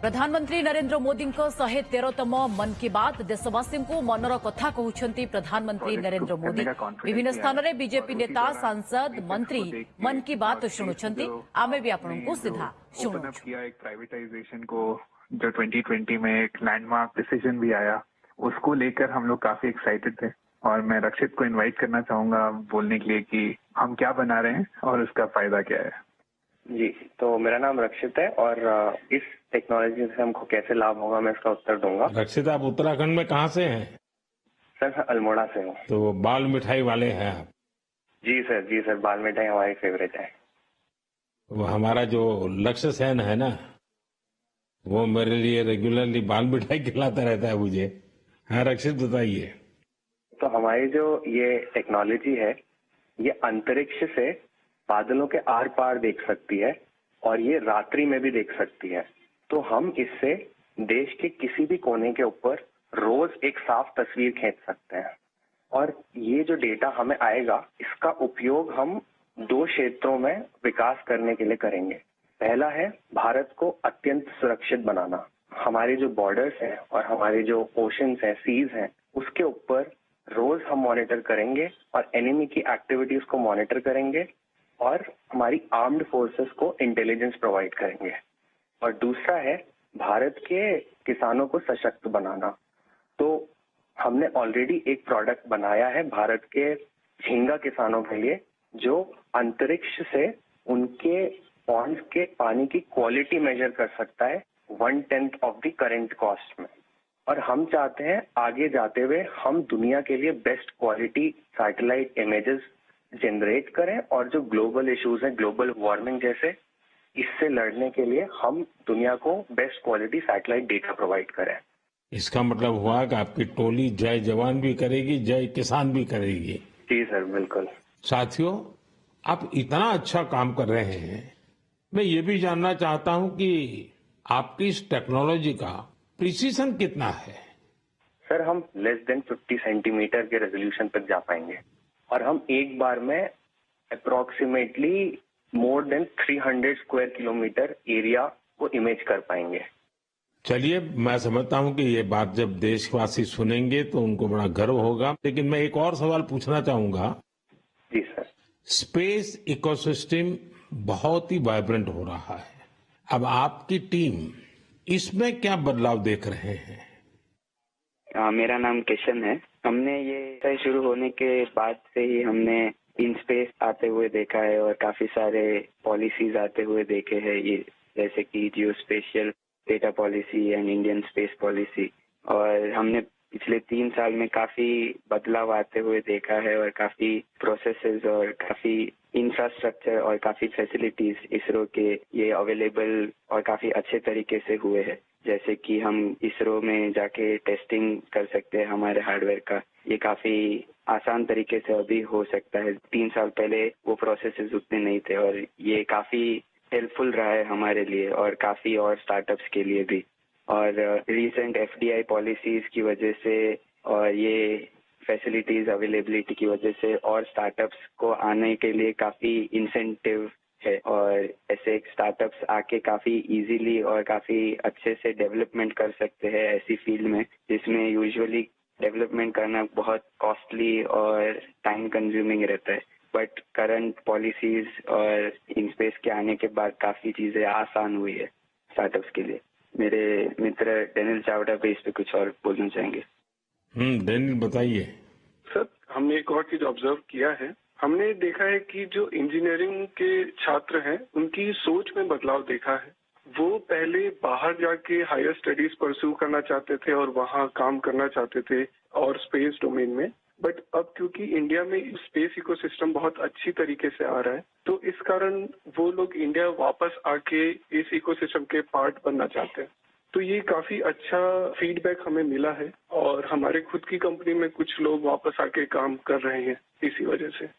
प्रधानमंत्री नरेंद्र मोदी 113तम मन की बात देशवासी को मनर कथा कहते प्रधानमंत्री नरेंद्र मोदी विभिन्न स्थान में बीजेपी नेता सांसद मंत्री मन की बात शुणुंट आमे भी आपण को सीधा शुणु किया एक प्राइवेटाइजेशन को जो 2020 में एक लैंडमार्क डिसीजन भी आया उसको लेकर हम लोग काफी एक्साइटेड थे और मैं रक्षित को इनवाइट करना चाहूंगा बोलने के लिए कि हम क्या बना रहे हैं और उसका फायदा क्या है। जी, तो मेरा नाम रक्षित है और इस टेक्नोलॉजी से हमको कैसे लाभ होगा मैं इसका उत्तर दूंगा। रक्षित, आप उत्तराखंड में कहाँ से हैं? सर मैं अल्मोड़ा से हूँ। तो बाल मिठाई वाले हैं आप? जी सर, बाल मिठाई हमारी फेवरेट है। वो हमारा जो लक्ष्य सेन है ना, वो मेरे लिए रेगुलरली बाल मिठाई खिलाता रहता है मुझे। हाँ रक्षित, बताइए। तो हमारी जो ये टेक्नोलॉजी है ये अंतरिक्ष से बादलों के आर पार देख सकती है और ये रात्रि में भी देख सकती है। तो हम इससे देश के किसी भी कोने के ऊपर रोज एक साफ तस्वीर खींच सकते हैं और ये जो डेटा हमें आएगा इसका उपयोग हम दो क्षेत्रों में विकास करने के लिए करेंगे। पहला है भारत को अत्यंत सुरक्षित बनाना। हमारे जो बॉर्डर्स हैं और हमारे जो ओशंस हैं, सीज हैं, उसके ऊपर रोज हम मॉनिटर करेंगे और एनिमी की एक्टिविटीज को मॉनिटर करेंगे और हमारी आर्म्ड फोर्सेस को इंटेलिजेंस प्रोवाइड करेंगे। और दूसरा है भारत के किसानों को सशक्त बनाना। तो हमने ऑलरेडी एक प्रोडक्ट बनाया है भारत के झींगा किसानों के लिए जो अंतरिक्ष से उनके पॉन्ड्स के पानी की क्वालिटी मेजर कर सकता है 1/10 ऑफ द करंट कॉस्ट में। और हम चाहते हैं आगे जाते हुए हम दुनिया के लिए best quality satellite images generate करें और जो ग्लोबल इश्यूज हैं, ग्लोबल वार्मिंग जैसे, इससे लड़ने के लिए हम दुनिया को best quality satellite data provide करें। इसका मतलब हुआ कि आपकी टोली जय जवान भी करेगी, जय किसान भी करेगी। जी सर, बिल्कुल। साथियों, आप इतना अच्छा काम कर रहे हैं, मैं ये भी जानना चाहता हूं कि आपकी इस टेक्नोलॉजी का प्रिसीजन कितना है? सर हम लेस देन 50 सेंटीमीटर के रेजोल्यूशन तक जा पाएंगे और हम एक बार में approximately more than 300 square kilometre area को इमेज कर पाएंगे। चलिए, मैं समझता हूं कि ये बात जब देशवासी सुनेंगे तो उनको बड़ा गर्व होगा। लेकिन मैं एक और सवाल पूछना चाहूंगा। जी सर। स्पेस इकोसिस्टम बहुत ही वाइब्रेंट हो रहा है। अब आपकी टीम इसमें क्या बदलाव देख रहे हैं? मेरा नाम किशन है। हमने ये शुरू होने के बाद से ही हमने इन स्पेस आते हुए देखा है और काफी सारे पॉलिसीज आते हुए देखे हैं, ये जैसे कि geospatial data policy and Indian space policy. और हमने पिछले 3 साल में काफी बदलाव आते हुए देखा है और काफी प्रोसेसेस और काफी इंफ्रास्ट्रक्चर और काफी फैसिलिटीज इसरो के ये अवेलेबल और काफी अच्छे तरीके से हुए हैं। जैसे कि हम इसरो में जाके टेस्टिंग कर सकते हैं हमारे हार्डवेयर का, ये काफी आसान तरीके से अभी हो सकता है। 3 साल पहले वो प्रोसेसेस उतने नहीं थे और ये काफी हेल्पफुल रहा है हमारे लिए और काफी और स्टार्टअप्स के लिए भी। और रिसेंट एफडीआई पॉलिसीज की वजह से और ये फैसिलिटीज अवेलेबिलिटी की वजह से और स्टार्टअप्स को आने के लिए काफी इंसेंटिव है और ऐसे स्टार्टअप्स आके काफी इजीली और काफी अच्छे से डेवलपमेंट कर सकते हैं ऐसी फील्ड में जिसमें यूजुअली डेवलपमेंट करना बहुत कॉस्टली और टाइम कंज्यूमिंग रहता है। बट करंट पॉलिसीज और इन स्पेस के आने के बाद काफी चीजें आसान हुई है स्टार्टअप्स के लिए। मेरे मित्र डेनियल चावड़ा पे इस पे कुछ और बोलना चाहेंगे। डेनियल बताइए। सर हमने एक और चीज ऑब्जर्व किया है। हमने देखा है कि जो इंजीनियरिंग के छात्र हैं उनकी सोच में बदलाव देखा है। वो पहले बाहर जाके हायर स्टडीज परस्यू करना चाहते थे और वहाँ काम करना चाहते थे और स्पेस डोमेन में, बट अब क्योंकि इंडिया में स्पेस इकोसिस्टम बहुत अच्छी तरीके से आ रहा है तो इस कारण वो लोग इंडिया वापस आके इस इकोसिस्टम के पार्ट बनना चाहते हैं। तो ये काफी अच्छा फीडबैक हमें मिला है और हमारे खुद की कंपनी में कुछ लोग वापस आके काम कर रहे हैं इसी वजह से।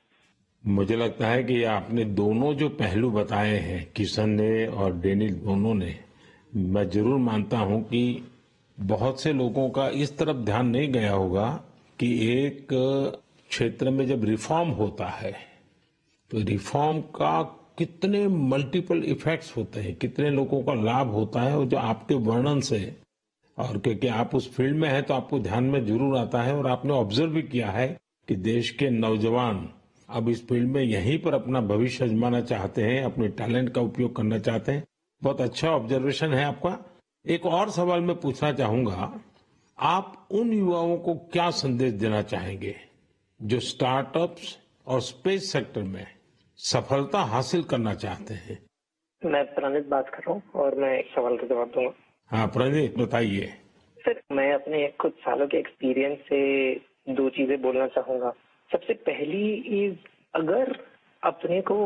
मुझे लगता है कि आपने दोनों जो पहलू बताए हैं, किशन ने और डेनियल दोनों ने, मैं जरूर मानता हूं कि बहुत से लोगों का इस तरफ ध्यान नहीं गया होगा कि एक क्षेत्र में जब रिफॉर्म होता है तो रिफॉर्म का कितने मल्टीपल इफेक्ट्स होते हैं, कितने लोगों का लाभ होता है, और जो आपके वर्णन से, और क्योंकि आप उस फील्ड में हैं तो आपको ध्यान में जरूर आता है, और आपने ऑब्जर्व भी किया है कि देश के नौजवान अब इस फील्ड में यहीं पर अपना भविष्य आजमाना चाहते हैं, अपने टैलेंट का उपयोग करना चाहते हैं। बहुत अच्छा ऑब्जर्वेशन है आपका। एक और सवाल मैं पूछना चाहूंगा, आप उन युवाओं को क्या संदेश देना चाहेंगे जो स्टार्टअप्स और स्पेस सेक्टर में सफलता हासिल करना चाहते हैं? मैं प्रणीत बात कर रहा हूँ और मैं एक सवाल का जवाब दूंगा। हाँ प्रणीत, बताइए। सर, मैं अपने कुछ सालों के एक्सपीरियंस से दो चीजें बोलना चाहूंगा। सबसे पहली इज, अगर अपने को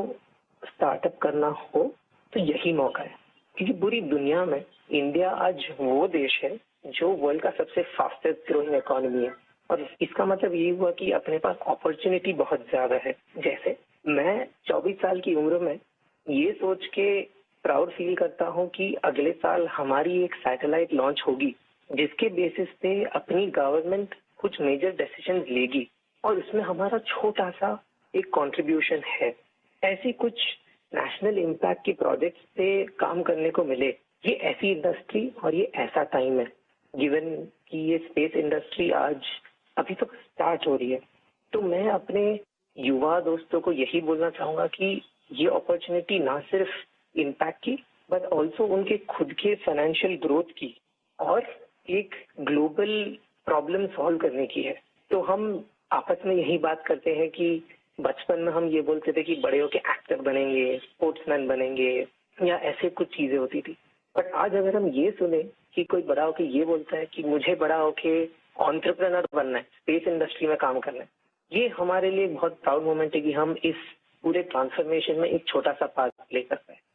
स्टार्टअप करना हो तो यही मौका है, क्योंकि पूरी दुनिया में इंडिया आज वो देश है जो वर्ल्ड का सबसे फास्टेस्ट ग्रोइंग इकोनॉमी है। और इसका मतलब ये हुआ कि अपने पास अपॉर्चुनिटी बहुत ज्यादा है। जैसे मैं 24 साल की उम्र में ये सोच के प्राउड फील करता हूँ कि अगले साल हमारी एक सैटेलाइट लॉन्च होगी, जिसके बेसिस पे अपनी गवर्नमेंट कुछ मेजर डिसीजन लेगी और उसमें हमारा छोटा सा एक कंट्रीब्यूशन है। ऐसी कुछ नेशनल इम्पैक्ट की प्रोजेक्ट्स पे काम करने को मिले, ये ऐसी इंडस्ट्री और ये ऐसा टाइम है, गिवन कि ये स्पेस इंडस्ट्री आज अभी तो स्टार्ट हो रही है। तो मैं अपने युवा दोस्तों को यही बोलना चाहूंगा कि ये अपॉर्चुनिटी ना सिर्फ इम्पैक्ट की बट ऑल्सो उनके खुद के फाइनेंशियल ग्रोथ की और एक ग्लोबल प्रॉब्लम सॉल्व करने की है। तो हम आपस में यही बात करते हैं कि बचपन में हम ये बोलते थे कि बड़े होके एक्टर बनेंगे, स्पोर्ट्समैन बनेंगे या ऐसे कुछ चीजें होती थी। बट आज अगर हम ये सुने कि कोई बड़ा होके ये बोलता है कि मुझे बड़ा होके एंटरप्रेन्योर बनना है, स्पेस इंडस्ट्री में काम करना है, ये हमारे लिए बहुत प्राउड मोमेंट है कि हम इस पूरे ट्रांसफॉर्मेशन में एक छोटा सा पार्ट प्ले कर पाए।